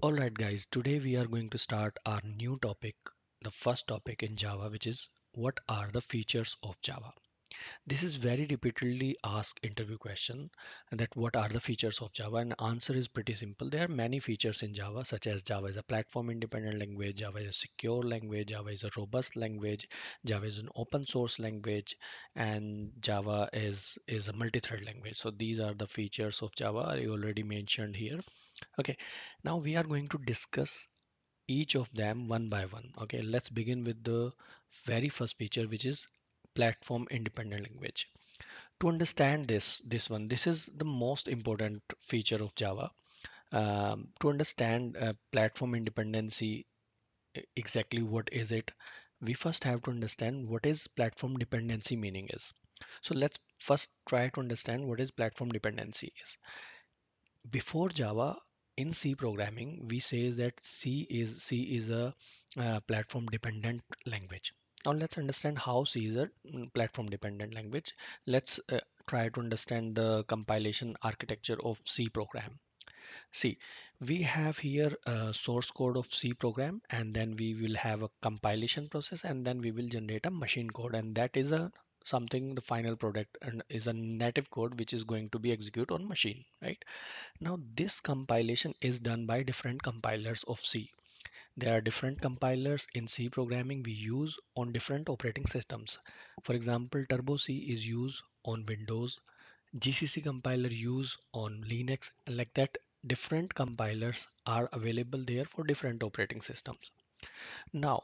Alright guys, today we are going to start our new topic, the first topic in Java, which is what are the features of Java. This is very repeatedly asked interview question, and that what are the features of Java, and answer is pretty simple. There are many features in Java, such as Java is a platform independent language, Java is a secure language, Java is a robust language, Java is an open source language, and Java is a multi-thread language. So these are the features of Java I already mentioned here. Okay, now we are going to discuss each of them one by one. Okay, let's begin with the very first feature, which is platform independent language. To understand this is the most important feature of Java. To understand platform independency, exactly what is it, we first have to understand what is platform dependency meaning is. So let's first try to understand what is platform dependency is. Before Java, in C programming, we say that C is a platform dependent language. Now let's understand how C is a platform dependent language. Let's try to understand the compilation architecture of C program. See, we have here a source code of C program, and then we will have a compilation process, and then we will generate a machine code, and that is a something the final product and is a native code which is going to be executed on machine, right? Now, this compilation is done by different compilers of C. There are different compilers in C programming we use on different operating systems. For example, Turbo C is used on Windows, GCC compiler used on Linux, and like that, different compilers are available there for different operating systems. Now,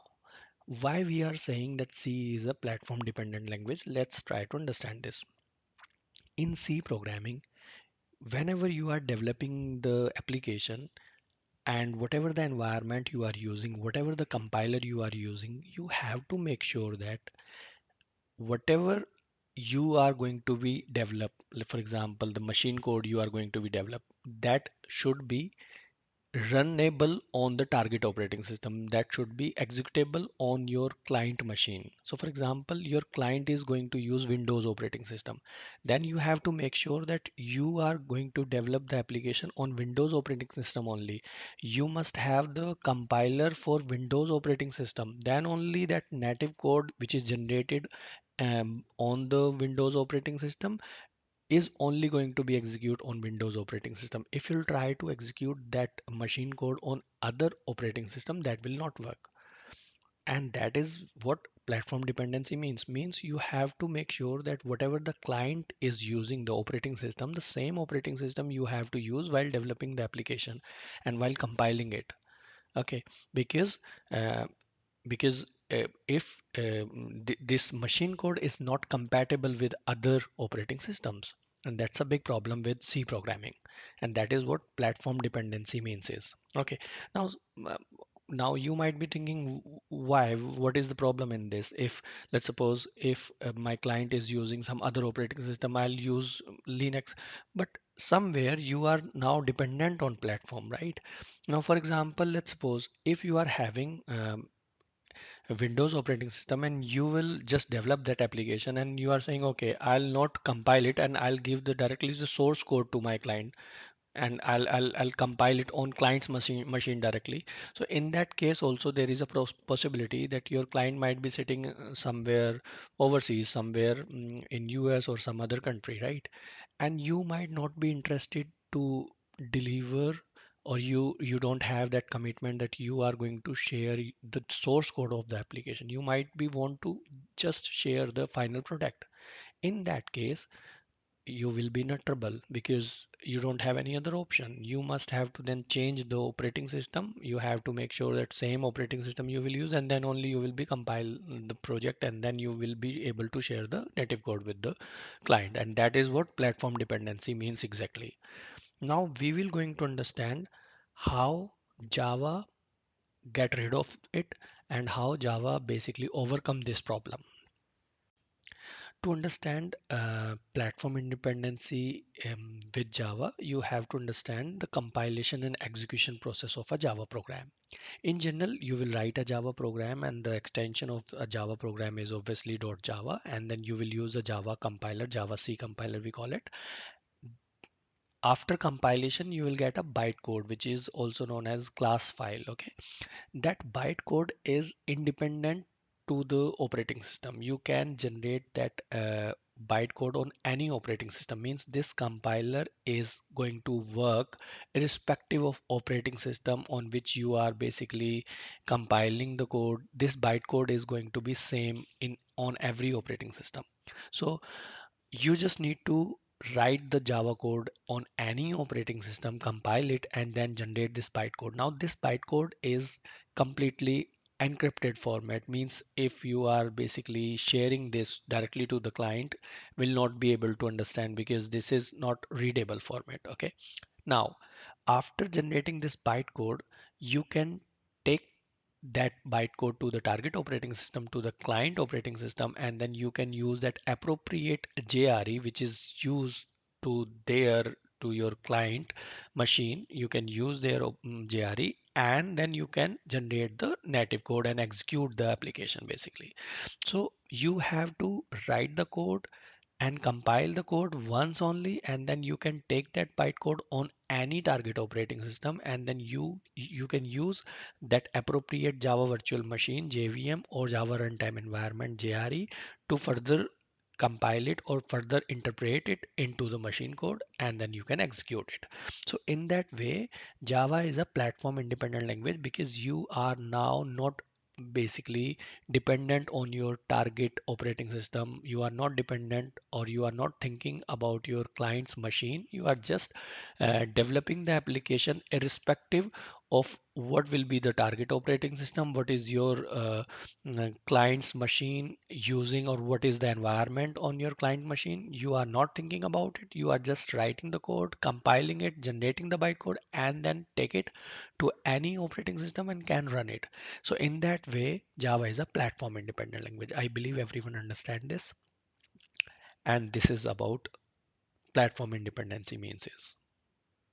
why we are saying that C is a platform dependent language? Let's try to understand this. In C programming, whenever you are developing the application, and whatever the environment you are using, whatever the compiler you are using, you have to make sure that whatever you are going to be develop, like for example the machine code you are going to be develop, that should be runnable on the target operating system, that should be executable on your client machine. So for example, your client is going to use Windows operating system, then you have to make sure that you are going to develop the application on Windows operating system only. You must have the compiler for Windows operating system, then only that native code which is generated on the Windows operating system is only going to be executed on Windows operating system. If you'll try to execute that machine code on other operating system, that will not work. And that is what platform dependency means you have to make sure that whatever the client is using the operating system, the same operating system you have to use while developing the application and while compiling it. Okay, because uh, if this machine code is not compatible with other operating systems, and that's a big problem with C programming, and that is what platform dependency means is. Okay, now uh, now you might be thinking, why, what is the problem in this? If let's suppose if my client is using some other operating system, I'll use Linux, but somewhere you are now dependent on platform, right? Now for example, let's suppose if you are having a Windows operating system and you will just develop that application, and you are saying, okay, I'll not compile it and I'll give the directly the source code to my client, and I'll compile it on client's machine directly. So in that case also there is a possibility that your client might be sitting somewhere overseas, somewhere in US or some other country, right? And you might not be interested to deliver, or you don't have that commitment that you are going to share the source code of the application. You might be want to just share the final product. In that case, you will be in a trouble because you don't have any other option. You must have to then change the operating system. You have to make sure that same operating system you will use, and then only you will be compile the project, and then you will be able to share the native code with the client. And that is what platform dependency means exactly. Now we will going to understand how Java get rid of it and how Java basically overcome this problem. To understand platform independency with Java, you have to understand the compilation and execution process of a Java program. In general, you will write a Java program, and the extension of a Java program is obviously .java, and then you will use a Java compiler, Java C compiler we call it. after compilation you will get a bytecode, which is also known as class file. Okay, that bytecode is independent to the operating system. You can generate that bytecode on any operating system. Means this compiler is going to work irrespective of operating system on which you are basically compiling the code. This bytecode is going to be same in on every operating system. So you just need to write the Java code on any operating system, compile it, and then generate this bytecode. Now, this bytecode is completely encrypted format. Means if you are basically sharing this directly to the client, will not be able to understand because this is not readable format. Okay. Now, after generating this bytecode, you can take that bytecode to the target operating system, to the client operating system, and then you can use that appropriate JRE, which is used to their to your client machine. You can use their JRE, and then you can generate the native code and execute the application basically. So you have to write the code and compile the code once only, and then you can take that bytecode on any target operating system, and then you can use that appropriate Java virtual machine JVM or Java runtime environment JRE to further compile it or further interpret it into the machine code, and then you can execute it. So in that way, Java is a platform independent language because you are now not basically dependent on your target operating system. You are not dependent, or you are not thinking about your client's machine. You are just developing the application irrespective of what will be the target operating system, what is your client's machine using, or what is the environment on your client machine. You are not thinking about it. You are just writing the code, compiling it, generating the bytecode, and then take it to any operating system and can run it. So in that way, Java is a platform independent language. I believe everyone understand this. And this is about platform independency means is.